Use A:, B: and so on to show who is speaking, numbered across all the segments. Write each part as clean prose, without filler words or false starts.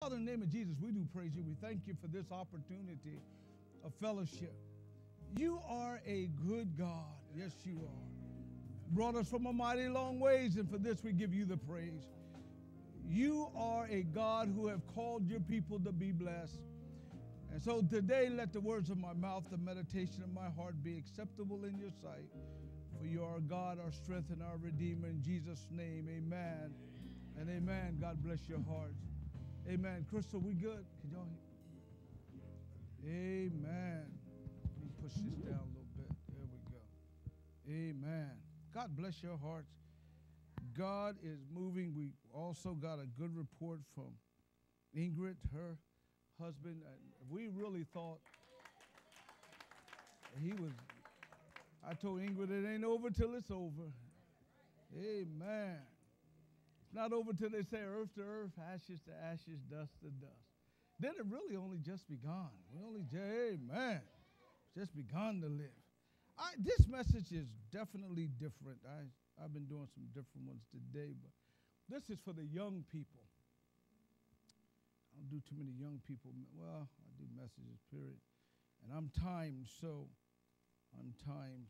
A: Father, in the name of Jesus, we do praise you. We thank you for this opportunity of fellowship. You are a good God. Yes, you are. Brought us from a mighty long ways, and for this we give you the praise. You are a God who have called your people to be blessed. And so today, let the words of my mouth, the meditation of my heart be acceptable in your sight. For you are God, our strength and our Redeemer. In Jesus' name, amen and amen. God bless your hearts. Amen. Crystal, we good? Can y'all hear? Amen. Let me push this down a little bit. There we go. Amen. God bless your hearts. God is moving. We also got a good report from Ingrid, her husband. We really thought he was, I told Ingrid it ain't over till it's over. Amen. It's not over till they say earth to earth, ashes to ashes, dust to dust. Then it really only just begun. We only, amen, just begun to live. This message is definitely different. I've been doing some different ones today, but this is for the young people. I don't do too many young people. Well, I do messages, period. And I'm timed, so I'm timed.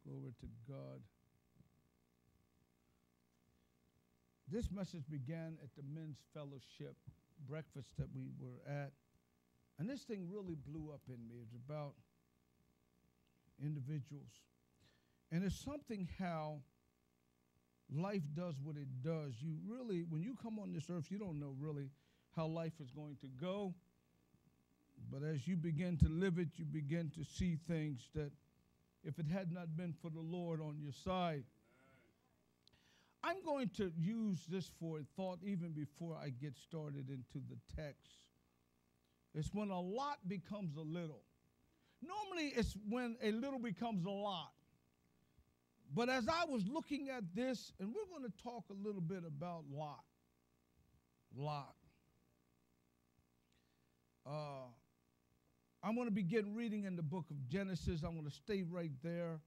A: Glory to God. This message began at the men's fellowship breakfast that we were at. And this thing really blew up in me. It's about individuals. And it's something how life does what it does. You really, when you come on this earth, you don't know really how life is going to go. But as you begin to live it, you begin to see things that if it had not been for the Lord on your side. I'm going to use this for a thought even before I get started into the text. It's when a lot becomes a little. Normally, it's when a little becomes a lot. But as I was looking at this, and we're going to talk a little bit about Lot. I'm going to begin reading in the book of Genesis. I'm going to stay right there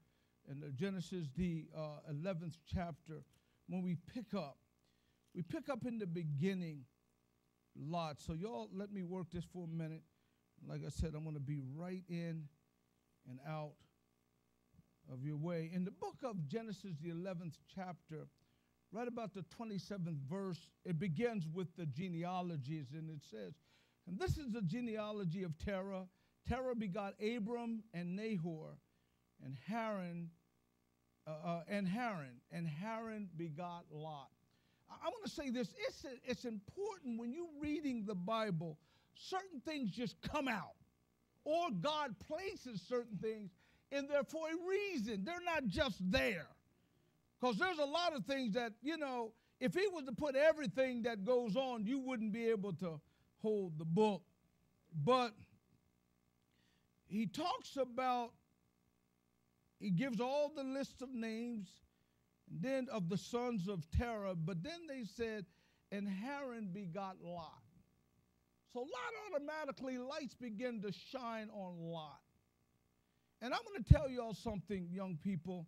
A: in the Genesis, the 11th chapter. When we pick up in the beginning, Lot. So y'all let me work this for a minute. Like I said, I'm going to be right in and out of your way. In the book of Genesis, the 11th chapter, right about the 27th verse, it begins with the genealogies, and it says, and this is the genealogy of Terah. Terah begot Abram and Nahor, and Haran begot Lot. I want to say this. It's important when you're reading the Bible, certain things just come out. Or God places certain things in there for a reason. They're not just there. Because there's a lot of things that, if he was to put everything that goes on, you wouldn't be able to hold the book. But he talks about, he gives all the list of names, and then of the sons of Terah, but then they said, and Haran begot Lot. So Lot automatically, lights begin to shine on Lot. And I'm going to tell y'all something, young people.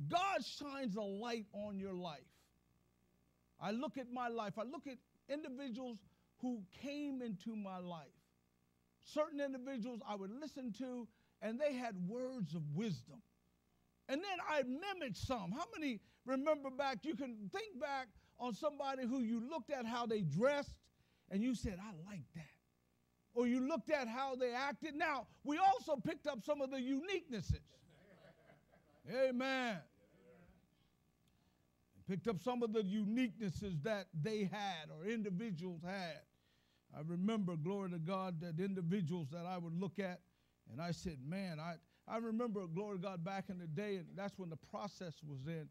A: God shines a light on your life. I look at my life. I look at individuals who came into my life. Certain individuals I would listen to, and they had words of wisdom. And then I mimicked some. How many remember back? You can think back on somebody who you looked at how they dressed, and you said, I like that. Or you looked at how they acted. Now, we also picked up some of the uniquenesses. Amen. Picked up some of the uniquenesses that they had or individuals had. I remember, glory to God, that individuals that I would look at, and I said, man, I remember, glory to God, back in the day, and that's when the process was in.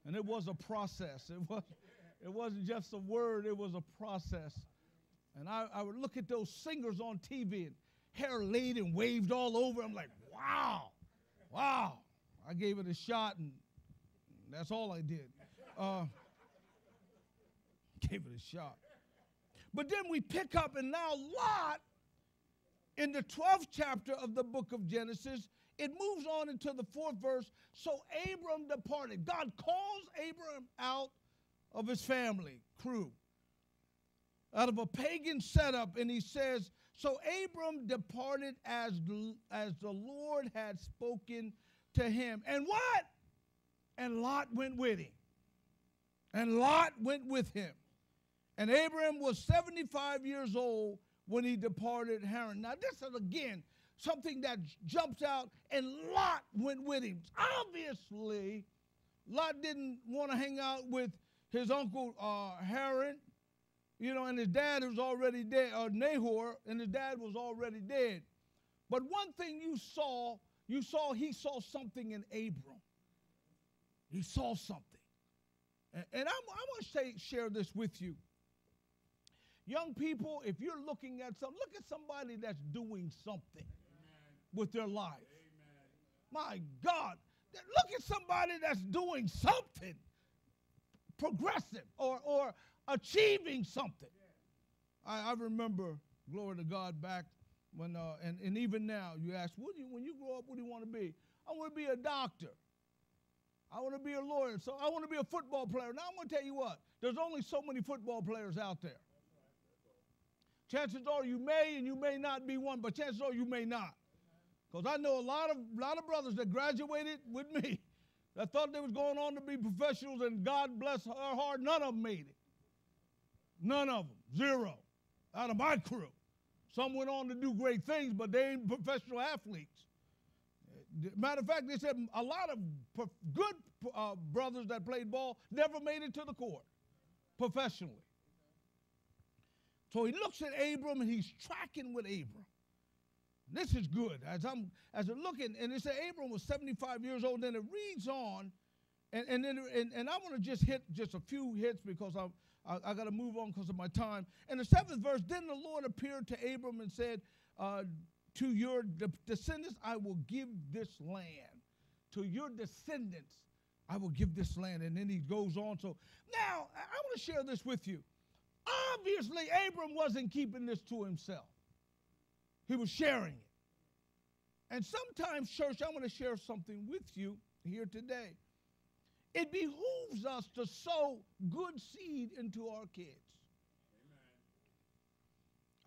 A: And it was a process. It wasn't just a word, it was a process. And I would look at those singers on TV, and hair laid and waved all over. I'm like, wow. I gave it a shot, and that's all I did. Gave it a shot. But then we pick up, and now Lot, in the 12th chapter of the book of Genesis, it moves on into the 4th verse. So Abram departed. God calls Abram out of his family, crew. out of a pagan setup, and he says, so Abram departed as the Lord had spoken to him. And what? And Lot went with him. And Lot went with him. And Abram was 75 years old when he departed Haran. Now this is, again, something that jumps out, and Lot went with him. Obviously, Lot didn't want to hang out with his uncle Haran, and his dad was already dead, or Nahor, and his dad was already dead. But one thing he saw something in Abram. He saw something. And I want to share this with you. Young people, if you're looking at something, look at somebody that's doing something with their life. My God, look at somebody that's doing something progressive or achieving something. I remember, glory to God, back when, and even now, you ask, when you grow up, what do you want to be? I want to be a doctor. I want to be a lawyer. So I want to be a football player. Now I'm going to tell you what, there's only so many football players out there. Chances are you may and you may not be one, but chances are you may not. Because I know a lot of brothers that graduated with me that thought they was going on to be professionals, and God bless her heart, none of them made it. None of them. Zero. Out of my crew. Some went on to do great things, but they ain't professional athletes. Matter of fact, they said a lot of good brothers that played ball never made it to the court professionally. So he looks at Abram, and he's tracking with Abram. This is good. As I'm looking, and it said Abram was 75 years old. Then it reads on, and I want to just hit just a few hits because I got to move on because of my time. In the 7th verse, then the Lord appeared to Abram and said, to your descendants I will give this land. To your descendants I will give this land. And then he goes on. So now I want to share this with you. Obviously, Abram wasn't keeping this to himself. He was sharing it. And sometimes, church, I want to share something with you here today. It behooves us to sow good seed into our kids.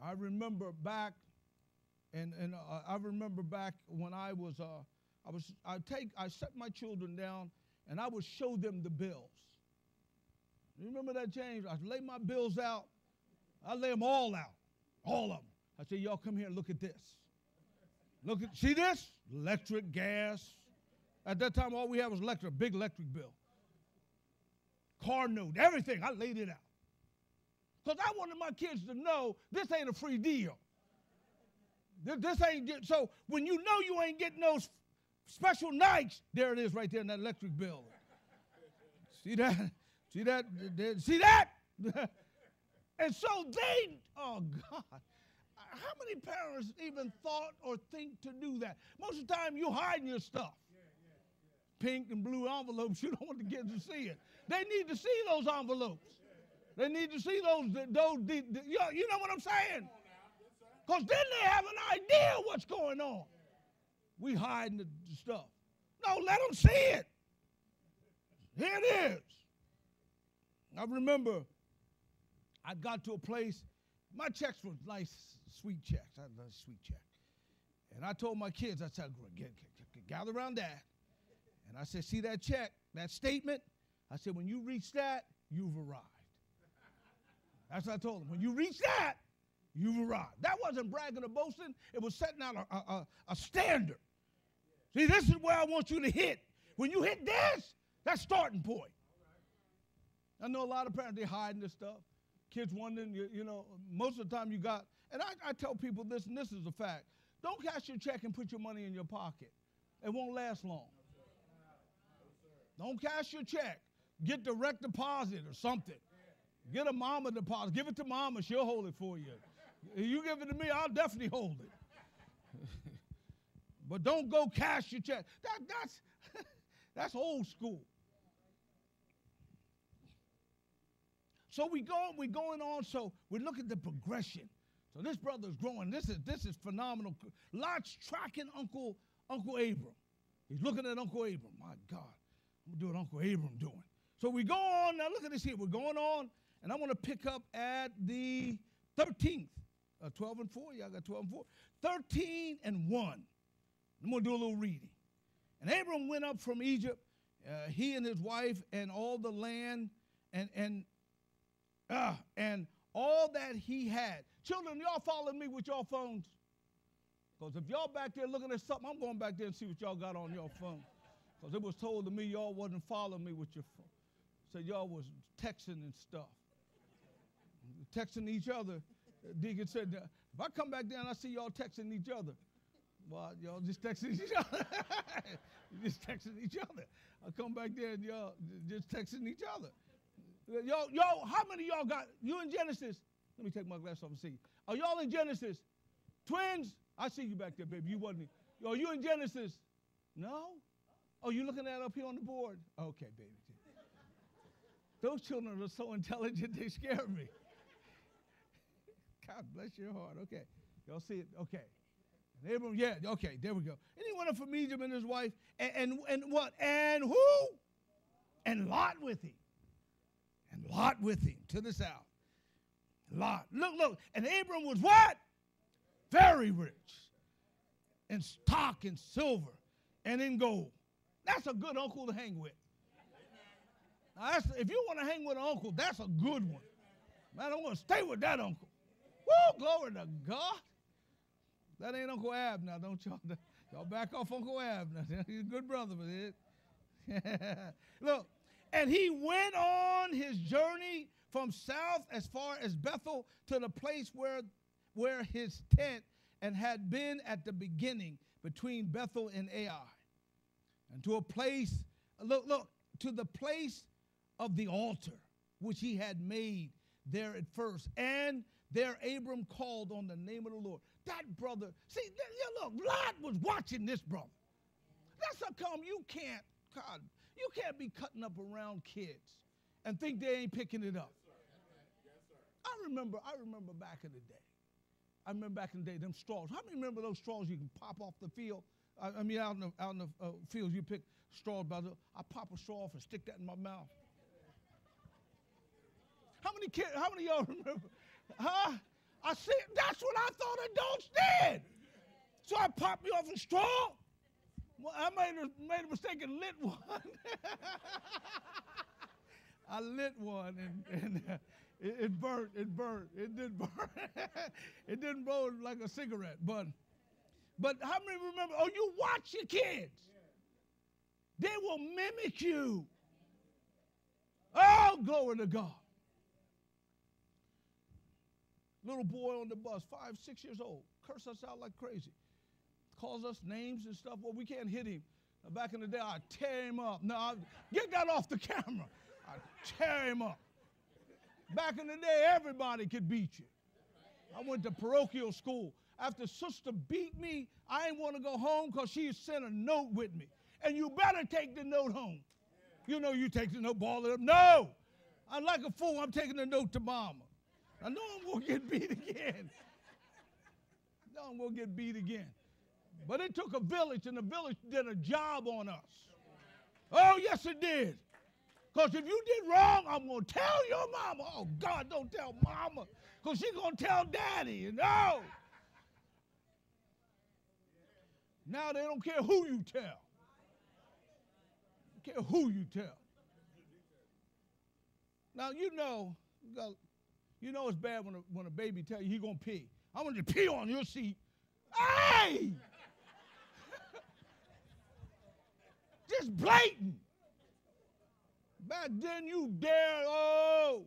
A: Amen. I remember back, I remember back when I set my children down and I would show them the bills. You remember that, James? I lay my bills out. I lay them all out, all of them. I say, y'all come here and look at this. See this? Electric, gas. At that time, all we had was electric, big electric bill. Car note, everything. I laid it out. Because I wanted my kids to know this ain't a free deal. This ain't, so when you know you ain't getting those special nights, there it is right there in that electric bill. See that? See that? See that? And so they, oh God, how many parents even thought or think to do that? Most of the time you hiding your stuff. Pink and blue envelopes, you don't want the kids to see it. They need to see those envelopes. They need to see those you know what I'm saying? Because then they have an idea what's going on. We hiding the stuff. No, let them see it. Here it is. I remember I got to a place, my checks were nice, sweet checks. I love sweet check. And I told my kids, I said, gather around that. And I said, see that check, that statement? I said, when you reach that, you've arrived. That's what I told them. When you reach that, you've arrived. That wasn't bragging or boasting. It was setting out a standard. See, this is where I want you to hit. When you hit this, that's starting point. I know a lot of parents, they're hiding this stuff. Kids wondering, most of the time you got, and I tell people this, and this is a fact. Don't cash your check and put your money in your pocket. It won't last long. Don't cash your check. Get direct deposit or something. Get a mama deposit. Give it to mama. She'll hold it for you. If you give it to me, I'll definitely hold it. But don't go cash your check. That's old school. So we're going on, so we look at the progression. So this brother's growing. This is phenomenal. Lot's tracking Uncle Abram. He's looking at Uncle Abram. My God, I'm going to do what Uncle Abram doing. So we go on. Now look at this here. We're going on, And I want to pick up at the 13th. 12 and 4. Y'all got 12 and 4. 13 and 1. I'm going to do a little reading. And Abram went up from Egypt, he and his wife, and all the land and all that he had. Children, y'all following me with your phones? Because if y'all back there looking at something, I'm going back there and see what y'all got on your phone. Because it was told to me y'all wasn't following me with your phone. So y'all was texting and stuff. Texting each other. Deacon said, if I come back there and I see y'all texting each other, well, y'all just texting each other. Just texting each other. I come back there and y'all just texting each other. Y'all, how many of y'all got, you in Genesis? Let me take my glass off and see. Are y'all in Genesis? Twins? I see you back there, baby. You wasn't. Are you in Genesis? No? Oh, you looking at it up here on the board? Okay, baby. Those children are so intelligent, they scare me. God bless your heart. Okay. Y'all see it? Okay. And Abram, yeah, okay, there we go. And he went up from Egypt and his wife, and what? And who? And Lot with him. And Lot with him to the south. Lot. Look. And Abram was what? Very rich. In stock and silver and in gold. That's a good uncle to hang with. Now if you want to hang with an uncle, that's a good one. Man, I want to stay with that uncle. Woo, glory to God. That ain't Uncle Ab now, don't y'all? Y'all back off Uncle Ab now. He's a good brother, but look, and he went on his journey from south as far as Bethel to the place where his tent and had been at the beginning between Bethel and Ai. And to a place, look, to the place of the altar, which he had made there at first. And there Abram called on the name of the Lord. That brother, see, look, Lot was watching this brother. That's how come you can't be cutting up around kids and think they ain't picking it up. I remember back in the day. I remember back in the day, them straws. How many remember those straws you can pop off the field? Out in the fields, you pick straws. I pop a straw off and stick that in my mouth. How many of y'all remember? Huh? I see. That's what I thought adults did. So I popped me off a straw. Well, I made a mistake and lit one. I lit one and it burnt. It did burn. It didn't burn like a cigarette, but how many remember? Oh, you watch your kids. They will mimic you. Oh, glory to God. Little boy on the bus, 5, 6 years old, curse us out like crazy. Calls us names and stuff. Well, we can't hit him. Back in the day, I'd tear him up. No, get that off the camera. I'd tear him up. Back in the day, everybody could beat you. I went to parochial school. After sister beat me, I didn't want to go home because she sent a note with me. And you better take the note home. You know, you take the note, ball it up. No! I'm like a fool. I'm taking the note to mama. I know I'm going to get beat again. But it took a village, and the village did a job on us. Oh, yes, it did. Because if you did wrong, I'm going to tell your mama. Oh, God, don't tell mama, because she's going to tell daddy. No. Now they don't care who you tell. They don't care who you tell. Now, you know it's bad when a baby tell you he going to pee. I want you to pee on your seat. Hey! Just blatant. Back then you dare, oh.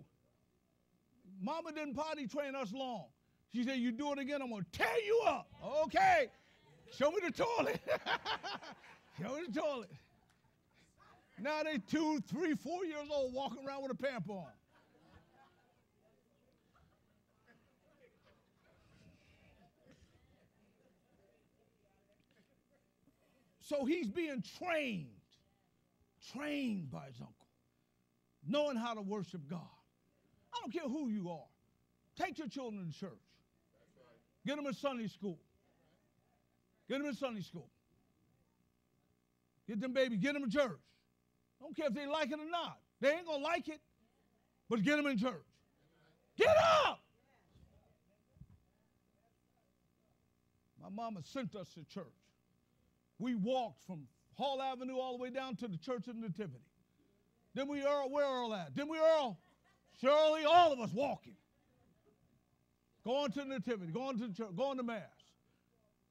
A: Mama didn't potty train us long. She said, you do it again, I'm going to tear you up. Okay. Show me the toilet. Show me the toilet. Now they 2, 3, 4 years old walking around with a pamper on. So he's being trained by his uncle, knowing how to worship God. I don't care who you are. Take your children to church. Get them in Sunday school. Get them in Sunday school. Get them babies, get them in church. I don't care if they like it or not. They ain't going to like it, but get them in church. Get up! My mama sent us to church. We walked from Hall Avenue all the way down to the Church of Nativity. Then we Earl, where Earl at? Then we Earl, Shirley, all of us walking. Going to Nativity, going to church, going to Mass.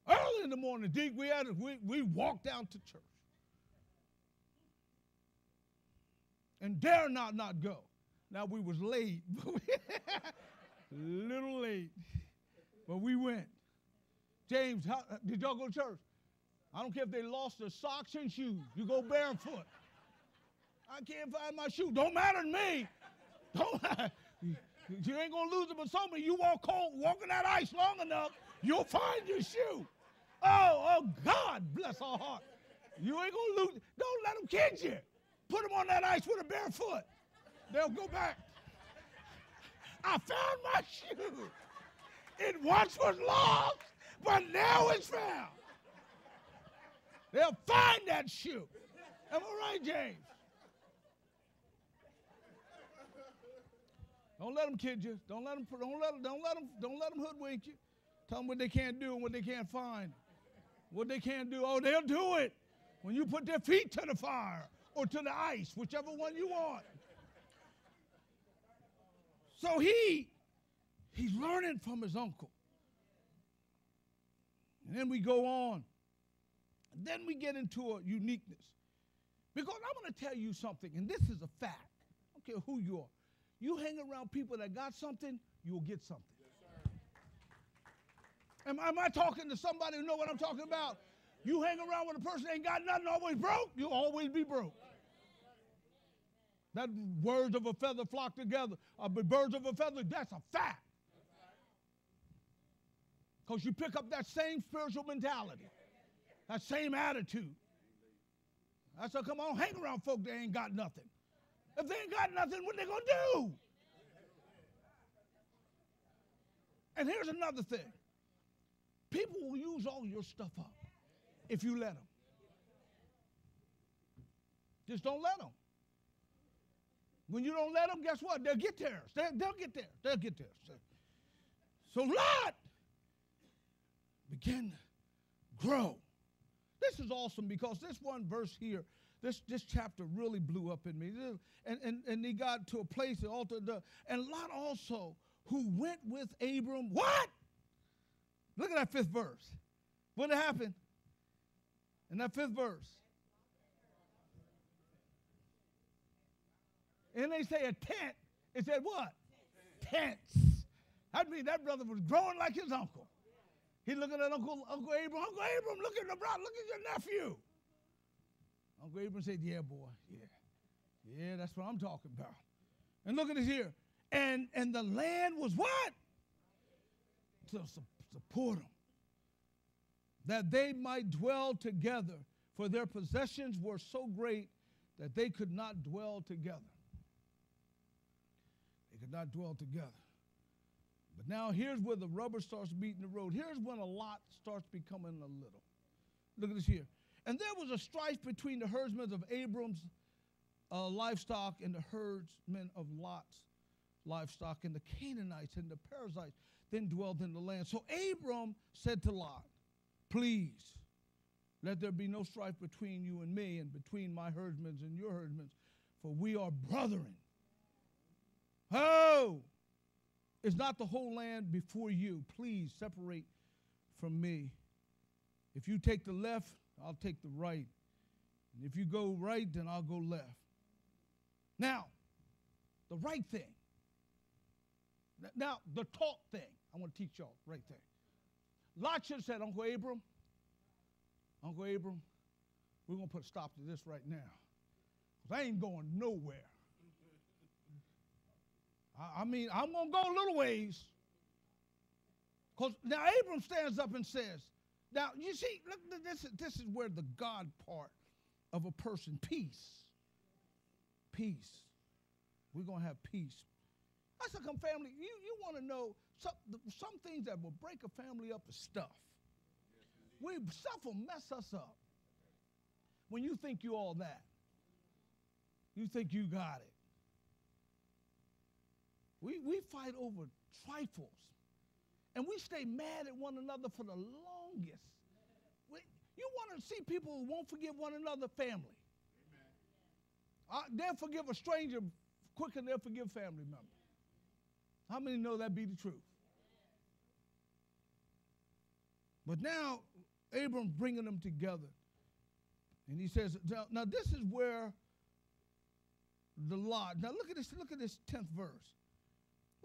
A: Early in the morning, Deke, we walked down to church. And dare not go. Now we was late. Little late. But we went. James, did y'all go to church? I don't care if they lost their socks and shoes. You go barefoot. I can't find my shoe. Don't matter to me. Don't matter. You ain't going to lose it, but some of you walking that ice long enough, you'll find your shoe. Oh, God bless our heart. You ain't going to lose it. Don't let them kid you. Put them on that ice with a bare foot. They'll go back. I found my shoe. It once was lost, but now it's found. They'll find that shoe. Am I right, James? Don't let them kid you. Don't let them hoodwink you. Tell them what they can't do and what they can't find. What they can't do, oh, they'll do it when you put their feet to the fire or to the ice, whichever one you want. So he's learning from his uncle. And then we go on. And then we get into a uniqueness. Because I'm going to tell you something, and this is a fact. I don't care who you are. You hang around people that got something, you'll get something. Yes, am I talking to somebody who know what I'm talking about? You hang around with a person that ain't got nothing, always broke, you'll always be broke. That words of a feather flock together, birds of a feather, that's a fact. Because you pick up that same spiritual mentality, that same attitude. I said, come on, hang around folk that ain't got nothing. If they ain't got nothing, what they gonna do? And here's another thing. People will use all your stuff up if you let them. Just don't let them. When you don't let them, guess what? They'll get theirs. They'll get theirs. They'll get theirs. So Lot began to grow. This is awesome because this one verse here, this chapter really blew up in me. And he got to a place, the altar, and Lot also, who went with Abram, what? Look at that fifth verse. What happened in that fifth verse? And they say a tent. It said what? Tents. That means that brother was growing like his uncle. He looking at Uncle Abram. Uncle Abram, look at the brother. Look at your nephew. Uncle Abram said, yeah, boy. Yeah, that's what I'm talking about. And look at this here. And the land was what? To support them. That they might dwell together, for their possessions were so great that they could not dwell together. They could not dwell together. But now here's where the rubber starts meeting the road. Here's when a lot starts becoming a little. Look at this here. And there was a strife between the herdsmen of Abram's livestock and the herdsmen of Lot's livestock, and the Canaanites and the Perizzites then dwelled in the land. So Abram said to Lot, please, let there be no strife between you and me, and between my herdsmen and your herdsmen, for we are brethren. Oh, is not the whole land before you? Please separate from me. If you take the left, I'll take the right. And if you go right, then I'll go left. Now, the right thing. Now, the taught thing. I want to teach y'all right thing. Lot should have said, Uncle Abram, we're going to put a stop to this right now. Because I ain't going nowhere. I mean, I'm going to go a little ways. Because now Abram stands up and says, now, you see, look, this is where the God part of a person, peace. Peace. We're going to have peace. I said, come family, you want to know some things that will break a family up is stuff. Stuff will mess us up. When you think you all that. You think you got it. We fight over trifles. And we stay mad at one another for the longest. You want to see people who won't forgive one another, family. They'll forgive a stranger quicker than they'll forgive family members. How many know that be the truth? But now, Abram bringing them together. And he says, now this is where the Lot, now look at this 10th verse.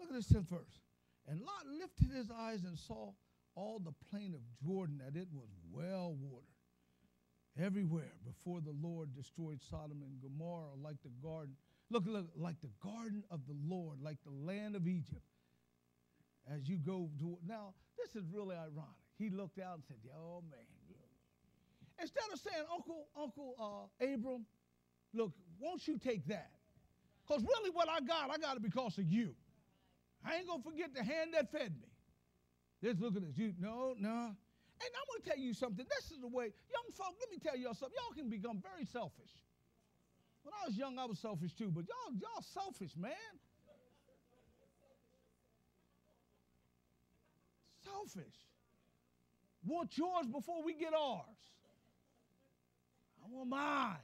A: Look at this 10th verse. And Lot lifted his eyes and saw all the plain of Jordan, that it was well watered everywhere before the Lord destroyed Sodom and Gomorrah like the garden. Look, like the garden of the Lord, like the land of Egypt. As you go to, now, this is really ironic. He looked out and said, oh, man. Instead of saying, Uncle Abram, look, won't you take that? Because really what I got it because of you. I ain't going to forget the hand that fed me. Just look at this. No. And I'm going to tell you something. This is the way, young folk, let me tell y'all something. Y'all can become very selfish. When I was young, I was selfish too, but y'all selfish, man. Selfish. Want yours before we get ours. I want mine.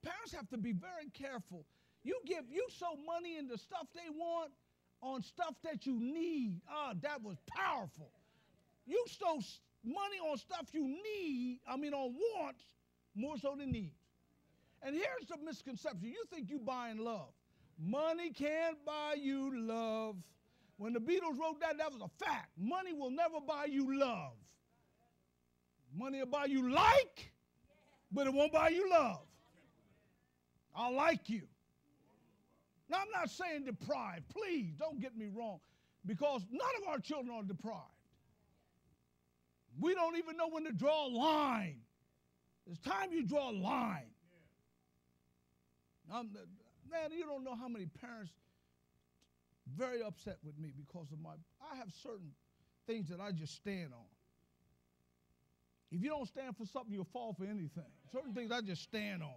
A: Parents have to be very careful. You sow money into stuff they want on stuff that you need. That was powerful. You sow money on stuff you need, on wants, more so than needs. And here's the misconception. You think you buying love. Money can't buy you love. When the Beatles wrote that was a fact. Money will never buy you love. Money will buy you like, but it won't buy you love. I like you. Now, I'm not saying deprived. Please, don't get me wrong, because none of our children are deprived. We don't even know when to draw a line. It's time you draw a line. Man, you don't know how many parents very upset with me because of I have certain things that I just stand on. If you don't stand for something, you'll fall for anything. Certain things I just stand on.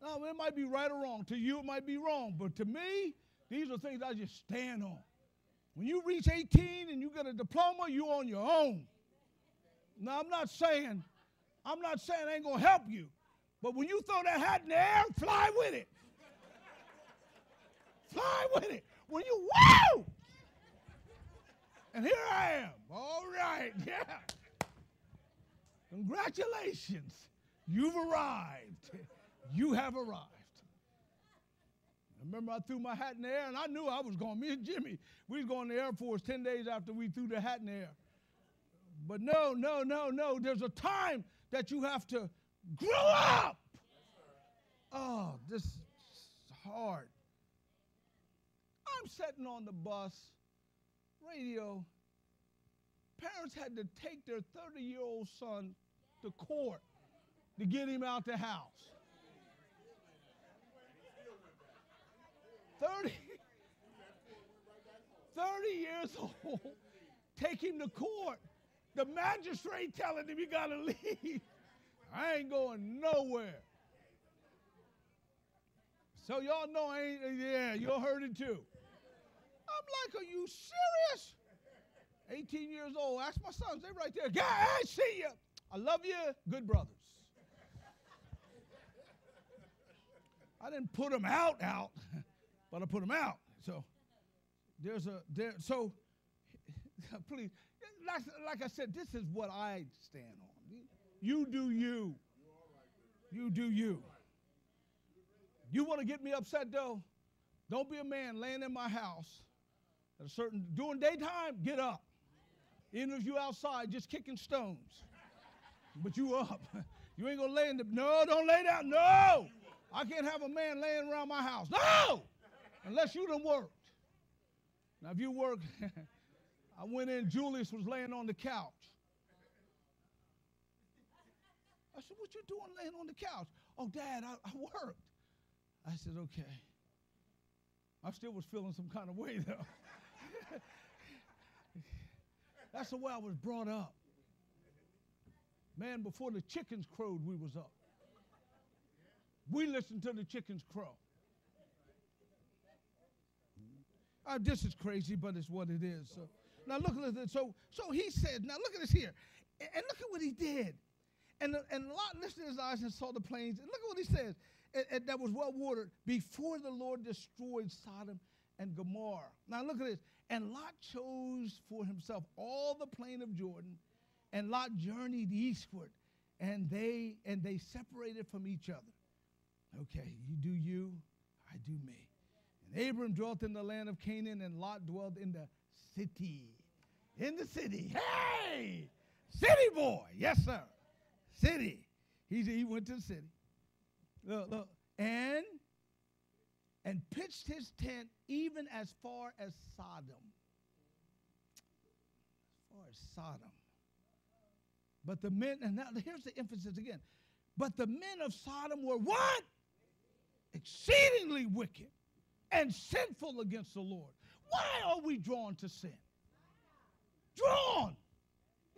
A: Now, it might be right or wrong. To you, it might be wrong. But to me, these are things I just stand on. When you reach 18 and you get a diploma, you're on your own. Now, I'm not saying I ain't going to help you. But when you throw that hat in the air, fly with it. Fly with it. When you, woo! And here I am. All right, yeah. Congratulations. You've arrived. You have arrived. I remember I threw my hat in the air, and I knew I was going. Me and Jimmy, we was going to the Air Force 10 days after we threw the hat in the air. But no. There's a time that you have to grow up. Oh, this is hard. I'm sitting on the bus, radio. Parents had to take their 30-year-old son to court to get him out the house. 30 years old, take him to court. The magistrate telling him, you got to leave. I ain't going nowhere. So y'all know y'all heard it too. I'm like, are you serious? 18 years old. Ask my sons, they're right there. God, I see you. I love you. Good brothers. I didn't put them out, but I put them out. So so please, like I said, this is what I stand on. You do you. You do you. You want to get me upset though? Don't be a man laying in my house at during daytime, get up. Even if you outside just kicking stones. But you up. You ain't gonna lay in no, don't lay down. No! I can't have a man laying around my house. No! Unless you done worked. Now if you work, I went in, Julius was laying on the couch. I said, what you doing laying on the couch? Oh, Dad, I worked. I said, okay. I still was feeling some kind of way though. That's the way I was brought up. Man, before the chickens crowed, we was up. We listened to the chickens crow. This is crazy, but it's what it is. So, now look at this. So he said, now look at this here. And look at what he did. And Lot lifted his eyes and saw the plains. And look at what he says. And that was well watered before the Lord destroyed Sodom and Gomorrah. Now look at this. And Lot chose for himself all the plain of Jordan. And Lot journeyed eastward. And they separated from each other. Okay, you do you, I do me. And Abram dwelt in the land of Canaan, and Lot dwelt in the city. In the city. Hey! City boy. Yes, sir. City. He went to the city. Look. And pitched his tent even as far as Sodom. As far as Sodom. But the men, and now here's the emphasis again. But the men of Sodom were what? Exceedingly wicked and sinful against the Lord. Why are we drawn to sin? Drawn.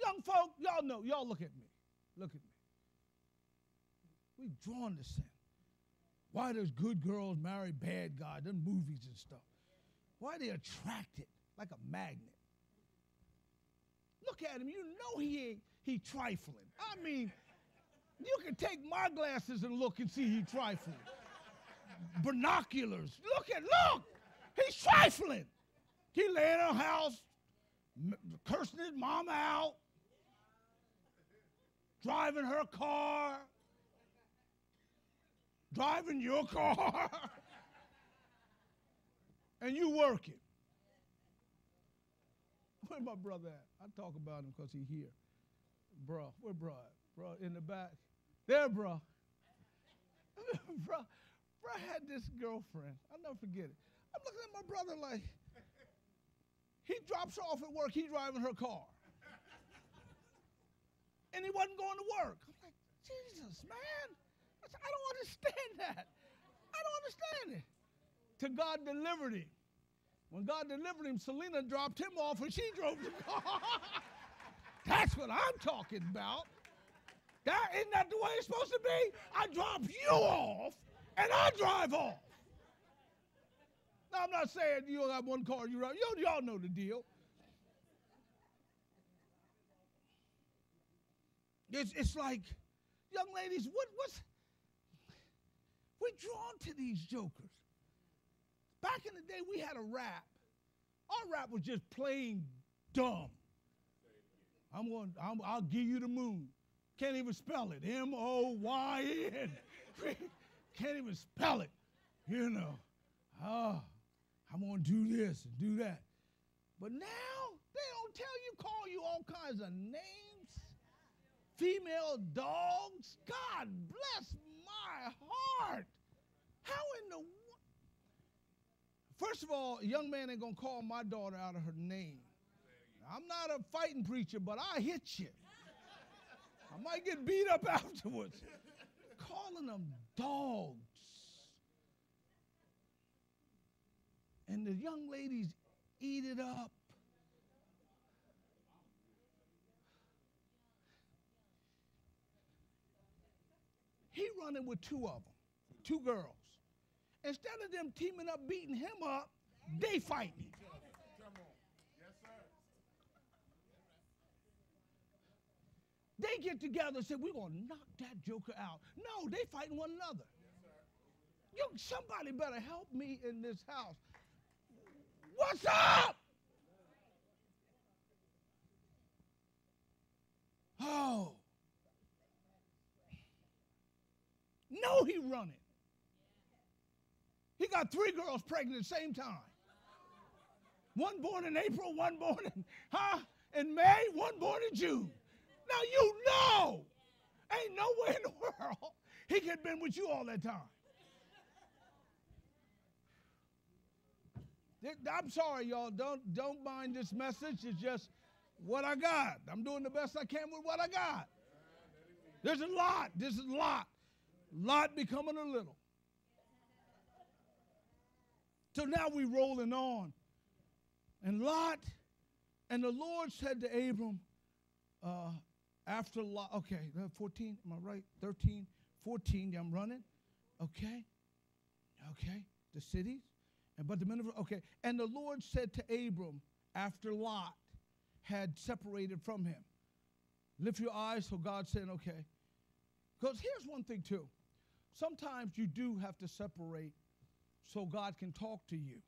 A: Young folk, y'all know, y'all look at me. Look at me. We're drawn to sin. Why does good girls marry bad guys? Them movies and stuff. Why are they attracted like a magnet? Look at him. You know he trifling. I mean, you can take my glasses and look and see he trifling. Binoculars. Look. He's trifling. He lay in her house, cursing his mama out, driving her car, driving your car, and you working. Where's my brother at? I talk about him because he's here. Bruh, where bruh at? Bruh in the back. There, bruh. Bruh had this girlfriend. I'll never forget it. I'm looking at my brother like, he drops her off at work, he's driving her car. And he wasn't going to work. I'm like, Jesus, man. I don't understand that. I don't understand it. Till God delivered him. When God delivered him, Selena dropped him off and she drove the car. That's what I'm talking about. Isn't that the way it's supposed to be? I drop you off and I drive off. Now, I'm not saying you got one car, y'all know the deal. It's like, young ladies, we're drawn to these jokers. Back in the day, we had a rap. Our rap was just plain dumb. I'll give you the moon. Can't even spell it. M-O-Y-N. Can't even spell it. You know. I'm going to do this and do that. But now, they don't tell you, call you all kinds of names. Female dogs. God bless my heart. How in the world? First of all, a young man ain't going to call my daughter out of her name. I'm not a fighting preacher, but I hit you. I might get beat up afterwards. Calling them dogs. And the young ladies eat it up. He running with two of them, two girls. Instead of them teaming up, beating him up, they fighting. They get together and say, we're going to knock that joker out. No, they fighting one another. Somebody better help me in this house. What's up? Oh. No, he running. He got 3 girls pregnant at the same time. One born in April, one born in May, one born in June. Now you know, ain't no way in the world he could have been with you all that time. I'm sorry, y'all. Don't mind this message. It's just what I got. I'm doing the best I can with what I got. There's a lot. This is a lot. Lot becoming a little. So now we're rolling on. And Lot, and the Lord said to Abram, after Lot, okay, 14, am I right? 13, 14, I'm running. Okay, the cities. But the men of, okay. And the Lord said to Abram, after Lot had separated from him, lift your eyes. So God said, okay. Because here's one thing too. Sometimes you do have to separate so God can talk to you.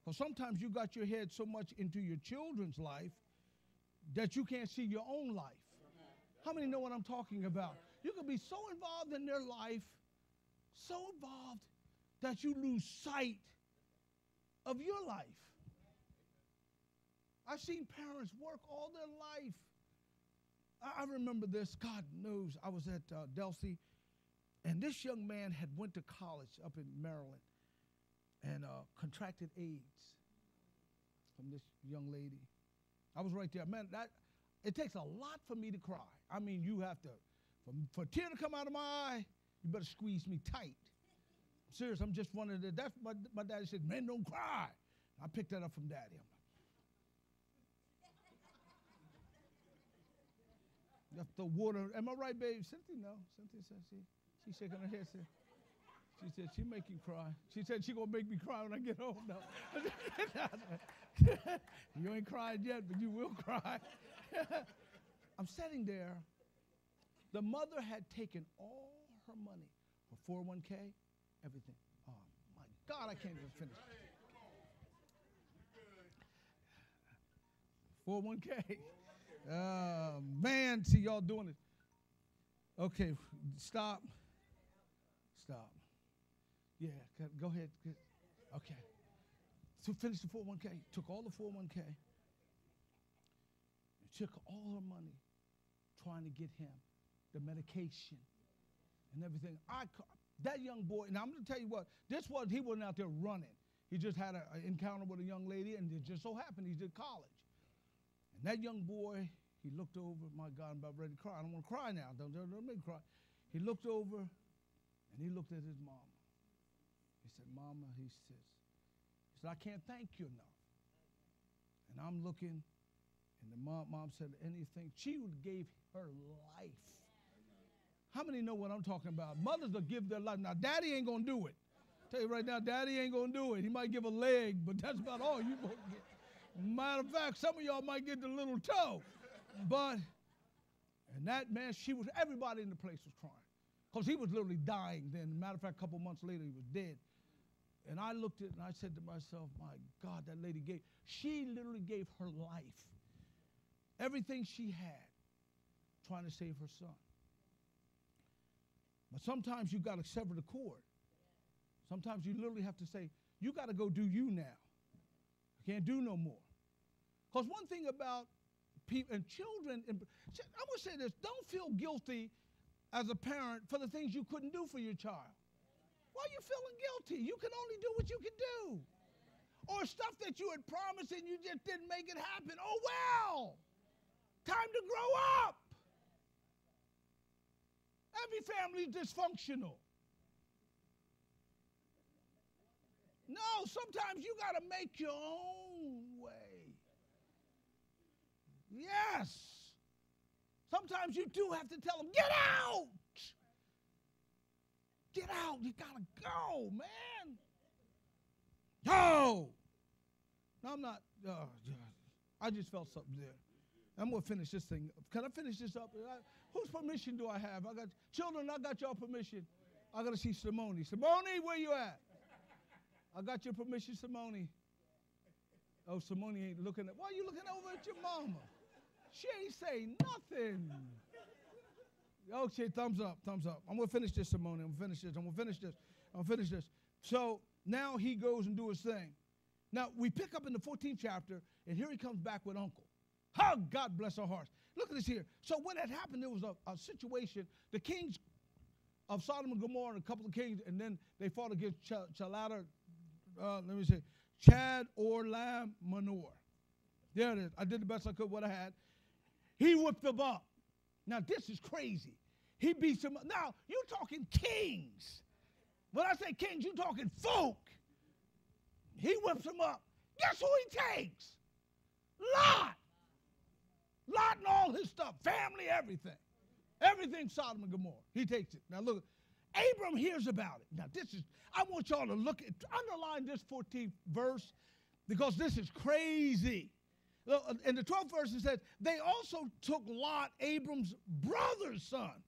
A: Because sometimes you got your head so much into your children's life that you can't see your own life. How many know what I'm talking about? You can be so involved in their life, so involved that you lose sight of your life. I've seen parents work all their life. I remember this, God knows, I was at Delsey, and this young man had went to college up in Maryland and contracted AIDS from this young lady. I was right there. Man, it takes a lot for me to cry. I mean, you have to, for a tear to come out of my eye, you better squeeze me tight. I'm serious, I'm just one of the, that's my daddy said, men don't cry. I picked that up from daddy. You have to water. Am I right, babe? Cynthia, no. Cynthia said she's shaking her head. She said she make you cry. She said she gonna make me cry when I get home. No. You ain't cried yet, but you will cry. I'm sitting there. The mother had taken all her money for 401k, everything. Oh my God, I can't even finish. 401k. Man, see y'all doing it. Okay, stop. Yeah, go ahead. Okay. So finish the 401k. Took all the 401k. Took all her money trying to get him the medication and everything. That young boy, and I'm going to tell you what, he wasn't out there running. He just had an encounter with a young lady, and it just so happened he's at college. And that young boy, he looked over. My God, I'm about ready to cry. I don't want to cry now. Don't make me cry. He looked over, and he looked at his mama. He said, Mama, he said, I can't thank you enough. And I'm looking, and the mom said, anything. She gave her life. How many know what I'm talking about? Mothers will give their life. Now, daddy ain't going to do it. Tell you right now, daddy ain't going to do it. He might give a leg, but that's about all you going to get. Matter of fact, some of y'all might get the little toe. And that man, everybody in the place was crying. Because he was literally dying then. Matter of fact, a couple months later, he was dead. And I looked at it and I said to myself, my God, that lady she literally gave her life. Everything she had, trying to save her son. But sometimes you got to sever the cord. Sometimes you literally have to say, you got to go do you now. I can't do no more. Because one thing about people and children, I'm going to say this, don't feel guilty as a parent for the things you couldn't do for your child. Why are you feeling guilty? You can only do what you can do. Or stuff that you had promised and you just didn't make it happen. Oh, well, time to grow up. Every family is dysfunctional. No, sometimes you got to make your own way. Yes. Sometimes you do have to tell them, get out. Get out. You got to go, man. Go. No, I'm not. I just felt something there. I'm going to finish this thing. Can I finish this up? Whose permission do I have? I got children, I got y'all permission. I got to see Simone. Simone, where you at? I got your permission, Simone. Oh, Simone ain't looking at. Why are you looking over at your mama? She ain't say nothing. Okay, thumbs up, thumbs up. I'm going to finish this, Simone. I'm going to finish this. So now he goes and do his thing. Now, we pick up in the 14th chapter, and here he comes back with uncle. Oh, God bless our hearts. Look at this here. So when that happened, there was a situation. The kings of Sodom and Gomorrah and a couple of kings, and then they fought against Chad or Lam Manor. There it is. I did the best I could what I had. He whipped them up. Now, this is crazy. He beats them up. Now, you're talking kings. When I say kings, you're talking folk. He whips them up. Guess who he takes? Lot. And all his stuff, family, everything. Everything Sodom and Gomorrah. He takes it. Now, look. Abram hears about it. Now, I want y'all to underline this 14th verse because this is crazy. In the 12th verse, it says, they also took Lot, Abram's brother's son,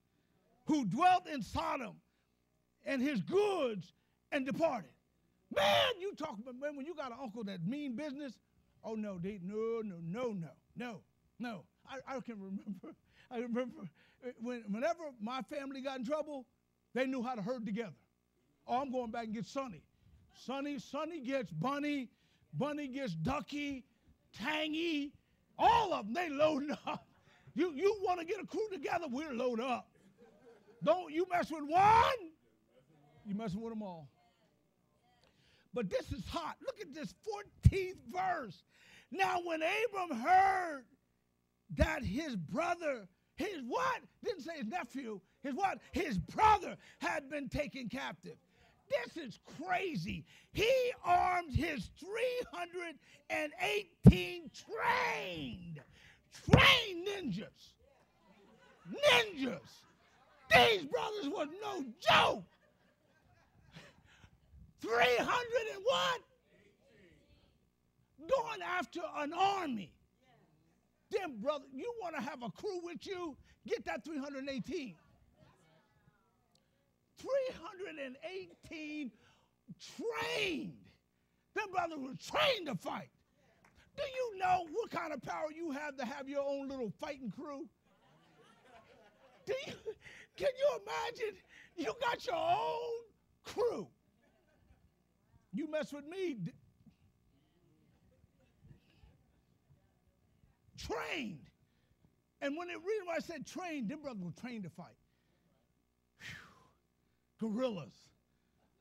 A: who dwelt in Sodom, and his goods, and departed. Man, you talk about, man, when you got an uncle that mean business, oh, no, no. I can remember. I remember whenever my family got in trouble, they knew how to herd together. Oh, I'm going back and get Sonny. Sonny gets Bunny. Bunny gets Ducky, Tangy. All of them, they loading up. You want to get a crew together, we'll load up. Don't you mess with one, you messing with them all. But this is hot. Look at this 14th verse. Now when Abram heard that his brother, his what? Didn't say his nephew. His what? His brother had been taken captive. This is crazy. He armed his 318 trained ninjas. These brothers was no joke. 300 and what? Going after an army. Then, brother, you want to have a crew with you? Get that 318. 318 trained. Them brothers were trained to fight. Do you know what kind of power you have to have your own little fighting crew? Can you imagine? You got your own crew. You mess with me. Trained. And the reason why I said trained, them brothers were trained to fight. Whew. Guerrillas,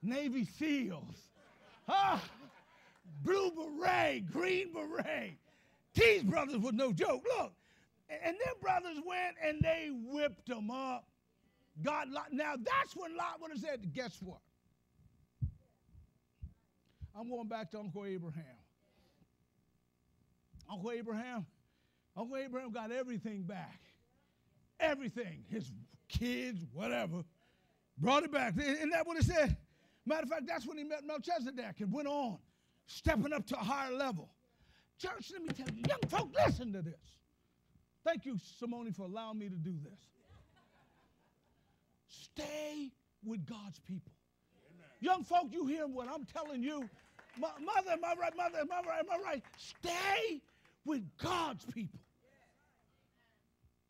A: Navy SEALs, blue beret, green beret. These brothers was no joke. Look, and them brothers went and they whipped them up. Now that's when Lot would have said, guess what? I'm going back to Uncle Abraham. Uncle Abraham got everything back. Everything. His kids, whatever. Brought it back. Isn't that what it said? Matter of fact, that's when he met Melchizedek and went on, stepping up to a higher level. Church, let me tell you, young folk, listen to this. Thank you, Simone, for allowing me to do this. Stay with God's people. Amen. Young folk, you hear what I'm telling you. Mother, am I right? Mother, am I right? Stay with God's people.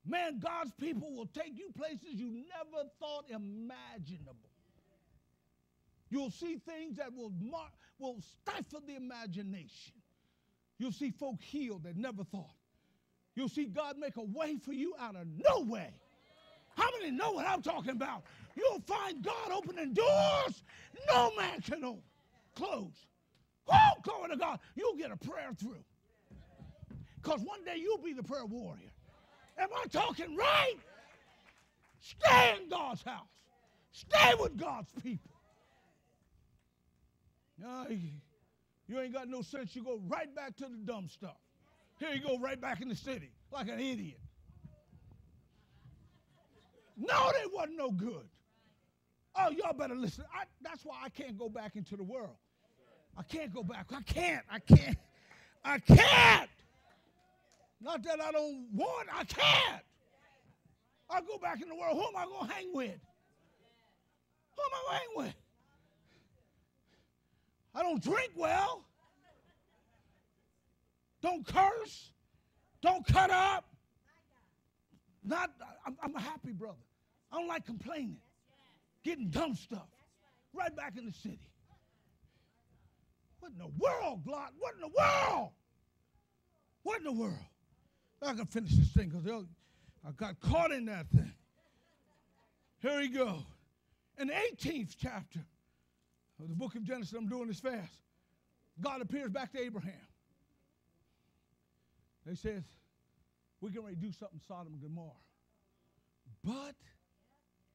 A: Man, God's people will take you places you never thought imaginable. You'll see things that will stifle the imagination. You'll see folk healed that never thought. You'll see God make a way for you out of no way. How many know what I'm talking about? You'll find God opening doors no man can close. Oh, glory to God. You'll get a prayer through. Because one day you'll be the prayer warrior. Am I talking right? Stay in God's house. Stay with God's people. You ain't got no sense. You go right back to the dumb stuff. Here you go right back in the city like an idiot. No, they wasn't no good. Oh, y'all better listen. That's why I can't go back into the world. I can't go back. I can't. Not that I don't want, I can't. I'll go back in the world. Who am I going to hang with? Who am I going to hang with? I don't drink well. Don't curse. Don't cut up. I'm a happy brother. I don't like complaining. Getting dumb stuff. Right back in the city. What in the world, Glot? What in the world? What in the world? I can finish this thing because I got caught in that thing. Here we go. In the 18th chapter of the book of Genesis, I'm doing this fast. God appears back to Abraham. He says, we're getting ready to do something Sodom and Gomorrah. But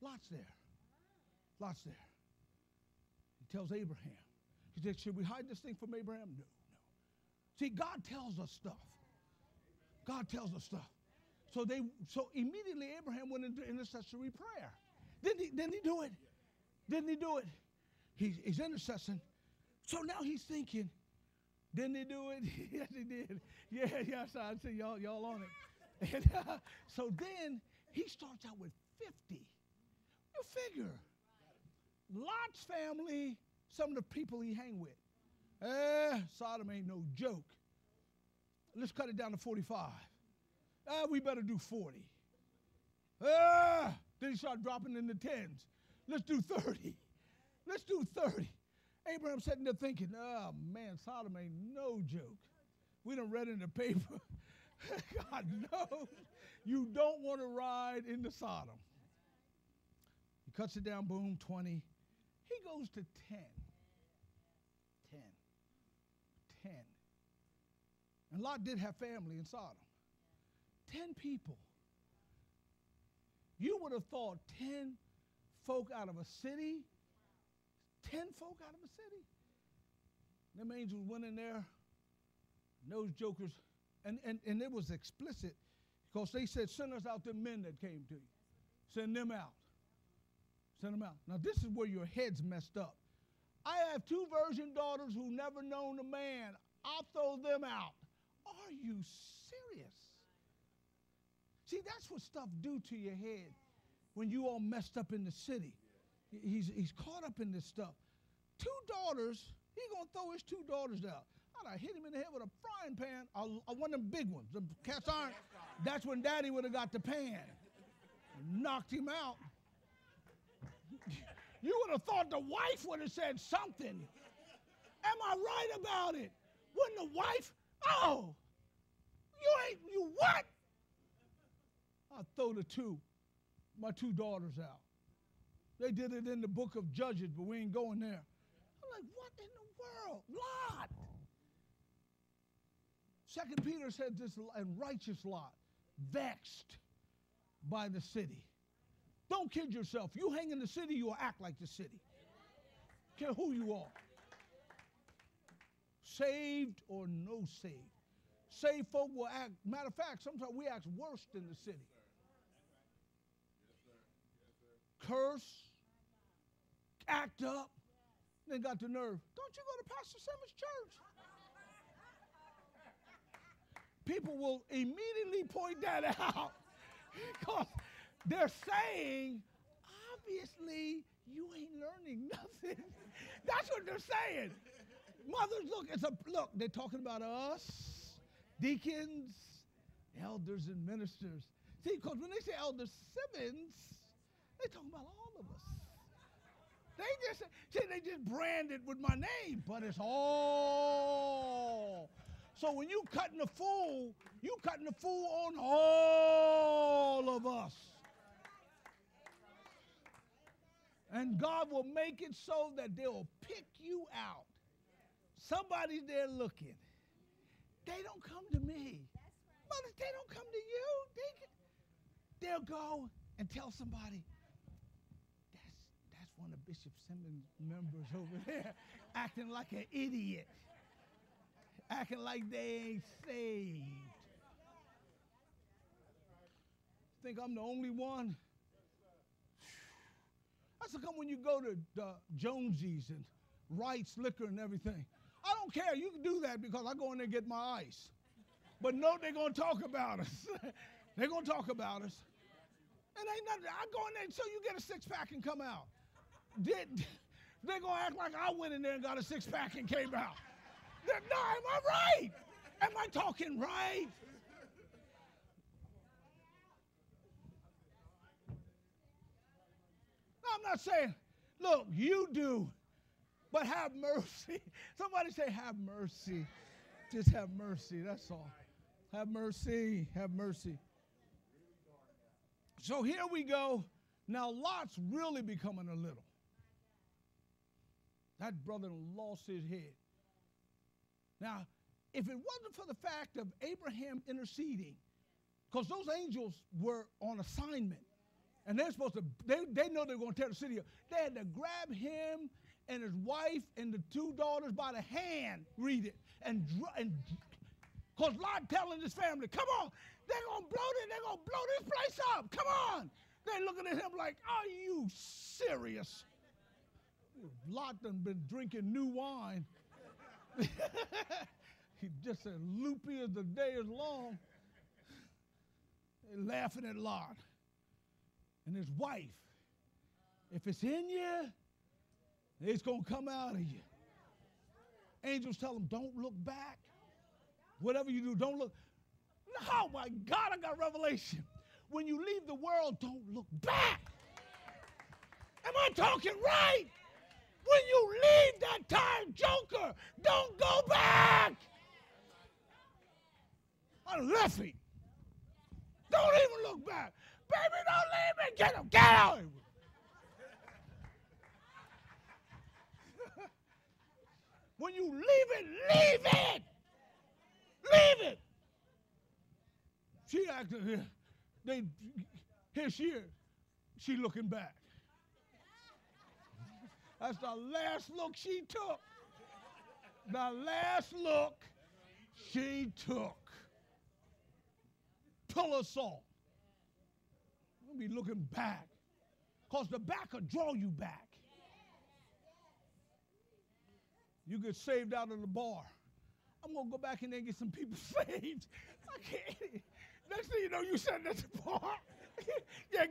A: Lot's there. Lot's there. He tells Abraham. He said, should we hide this thing from Abraham? No. See, God tells us stuff. God tells us stuff. So immediately Abraham went into intercessory prayer. Didn't he do it? Didn't he do it? He's intercessing. So now he's thinking, didn't he do it? Yes, he did. Yeah, so I see y'all on it. And, so then he starts out with 50. You figure. Lot's family, some of the people he hang with. Sodom ain't no joke. Let's cut it down to 45. We better do 40. Then he started dropping in the tens. Let's do 30. Let's do 30. Abraham's sitting there thinking, oh, man, Sodom ain't no joke. We done read in the paper. God knows you don't want to ride into Sodom. He cuts it down, boom, 20. He goes to 10. 10. And Lot did have family in Sodom. 10 people. You would have thought 10 folk out of a city. 10 folk out of a city. Them angels went in there. And those jokers, and it was explicit because they said, send us out the men that came to you. Send them out. Send them out. Now this is where your head's messed up. I have 2 virgin daughters who never known a man. I'll throw them out. Are you serious? See, that's what stuff do to your head when you all messed up in the city. He's caught up in this stuff. 2 daughters, he gonna throw his 2 daughters out. I'd have hit him in the head with a frying pan, one of them big ones, the cast iron. That's when Daddy would have got the pan. Knocked him out. You would have thought the wife would have said something. Am I right about it? Wouldn't the wife, oh, you what? I'll throw my 2 daughters out. They did it in the book of Judges, but we ain't going there. I'm like, what in the world? Lot. 2 Peter said this, and righteous Lot, vexed by the city. Don't kid yourself. You hang in the city, you'll act like the city. Care who you are. Saved or no saved. Saved folk will act, matter of fact, sometimes we act worse than the city. Curse, act up, then got the nerve. Don't you go to Pastor Simmons' church? People will immediately point that out because they're saying, obviously, you ain't learning nothing. That's what they're saying. Mothers, look, they're talking about us, deacons, elders, and ministers. See, because when they say Elder Simmons, they're talking about all of us. They just brand it with my name, but it's all. So when you cutting a fool on all of us. And God will make it so that they'll pick you out. Somebody's there looking. They don't come to me. Mothers, they don't come to you. They'll go and tell somebody, that's one of Bishop Simmons' members over there, acting like an idiot. Acting like they ain't saved. Think I'm the only one? That's how come when you go to Jonesy's and Wright's Liquor and everything. I don't care. You can do that because I go in there and get my ice. But no, they're going to talk about us. They're going to talk about us. And ain't nothing. I go in there so you get a 6-pack and come out. They're going to act like I went in there and got a 6-pack and came out. No, am I right? Am I talking right? No, I'm not saying, look, you do, but have mercy. Somebody say, have mercy. Just have mercy, that's all. Have mercy, have mercy. So here we go. Now Lot's really becoming a little. That brother lost his head. Now, if it wasn't for the fact of Abraham interceding, because those angels were on assignment, and they're supposed to, they know they're going to tear the city up. They had to grab him and his wife and the 2 daughters by the hand, read it, and because Lot telling his family, come on, they're going to blow this place up, come on. They're looking at him like, are you serious? Lot done been drinking new wine. He just as loopy as the day is long. They're laughing at Lot. And his wife, if it's in you, it's going to come out of you. Angels tell him, don't look back. Whatever you do, don't look. Oh my God, I got revelation. When you leave the world, don't look back. Am I talking right? When you leave that time joker, don't go back. I left him. Don't even look back. Baby, don't leave me. Get him. Get out. When you leave it, leave it. Leave it. She acted here. Here she is. She looking back. That's the last look she took. The last look she took. Pillar of salt. Don't be looking back. Because the back will draw you back. You get saved out of the bar. I'm going to go back in there and get some people saved. I can't. Next thing you know, you sitting at the bar. Yeah,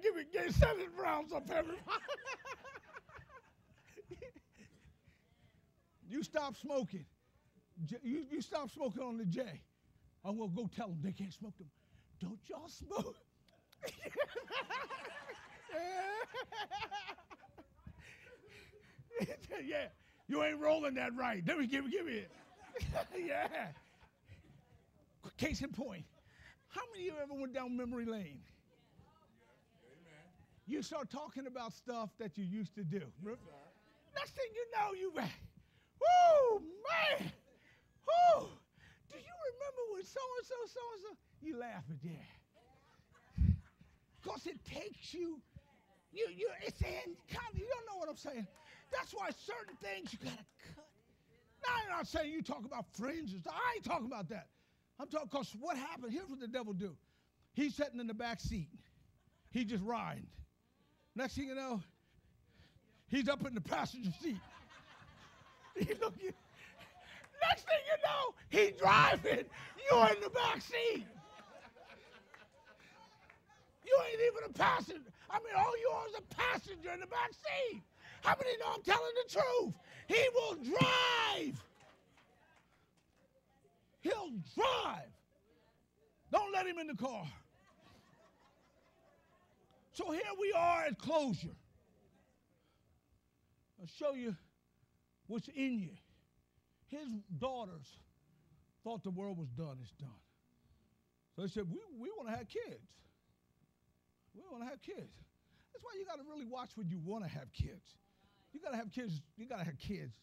A: send it rounds up, everybody. You stop smoking. You stop smoking on the J. I'm going to go tell them they can't smoke them. Don't y'all smoke. Yeah, you ain't rolling that right. Let me give me it. Yeah. Case in point. How many of you ever went down memory lane? You start talking about stuff that you used to do. Next thing you know, you back. Woo, man. Woo. Do you remember when so-and-so? You laugh at that. Because it takes you, it's in, you don't know what I'm saying. That's why certain things you got to cut. Now, I'm not saying you talk about fringes. I ain't talking about that. I'm talking because what happened, here's what the devil do. He's sitting in the back seat. He just riding. Next thing you know, he's up in the passenger seat. Next thing you know, he's driving. You're in the back seat. You ain't even a passenger. I mean, all you are is a passenger in the back seat. How many know I'm telling the truth? He will drive. He'll drive. Don't let him in the car. So here we are at closure. I'll show you what's in you. His daughters thought the world was done. It's done. So they said, we want to have kids. We want to have kids. That's why you got to really watch when you want to have kids. You got to have kids. You got to have kids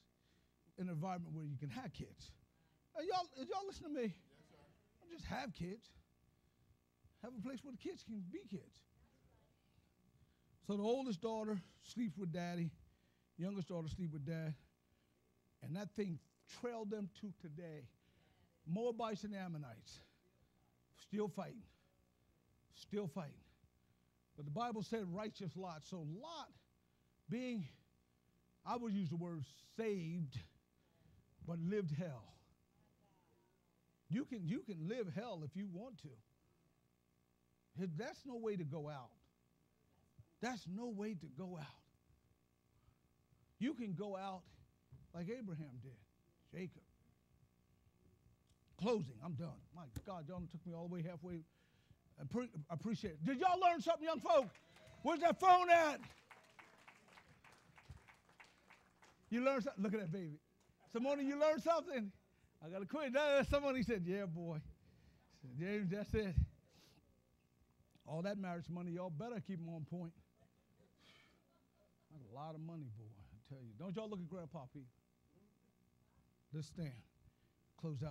A: in an environment where you can have kids. Y'all listen to me? Yes, sir. Don't just have kids. Have a place where the kids can be kids. So the oldest daughter sleeps with daddy. Youngest daughter sleeps with dad. And that thing trailed them to today. Moabites and Ammonites. Still fighting. Still fighting. But the Bible said righteous Lot. So Lot being, I would use the word saved, but lived hell. You can live hell if you want to. That's no way to go out. That's no way to go out. You can go out like Abraham did, Jacob. Closing, I'm done. My God, y'all took me all the way halfway. I appreciate it. Did y'all learn something, young folk? Where's that phone at? You learned something? Look at that baby. Simone, you learned something? I got to quit. Somebody said, yeah, boy. I said, James, that's it. All that marriage money, y'all better keep them on point. That's a lot of money, boy, I tell you. Don't y'all look at Grandpa Pete. Let's stand. Close out.